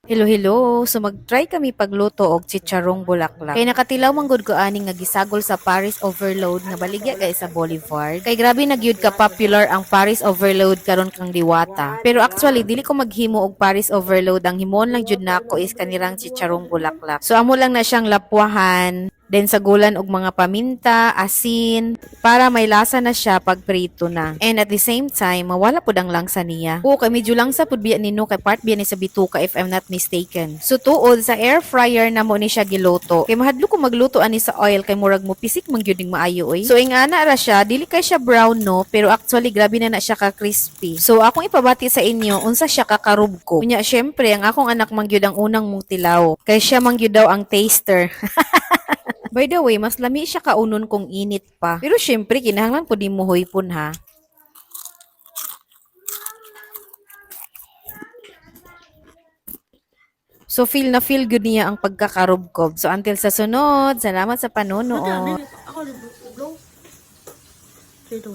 Hello, hello. So mag-try kami pagluto og chicharong bulaklak. Kay nakatilaw man gud ko ani nga gisagol sa Paris Overload nga baligya guys sa Boulevard. Kay grabe na gyud ka popular ang Paris Overload karon kang diwata. Pero actually dili ko maghimo og Paris Overload, ang himon lang jud nako is kanirang chicharong bulaklak. So amo lang na siyang lapwahan, then sagulan og mga paminta, asin, para may lasa na siya pag prito na. And at the same time, mawala pud ang langsa niya. O kay medyo langsa pud biya nino kay part biya ni sa bituka if I'm not mistaken. So tuod sa air fryer na mo ni siya giluto. Kay mahadlo ko magluto ani sa oil kay murag mo pisik man gyud ning maayo oy. So ingana ra siya, dili kay siya brown no, pero actually grabe na siya ka crispy. So akong ipabati sa inyo unsa siya kakarubko. Unya syempre ang akong anak man gyud ang unang mong tilaw. Kay siya man gyud daw ang taster. By the way, mas lami siya kaunon kung init pa. Pero syempre, kinahanglan po di mo hoypon ha. So feel na feel good niya ang pagkakarubkob. So until sa sunod, salamat sa panonood. Ako, blow. Dito.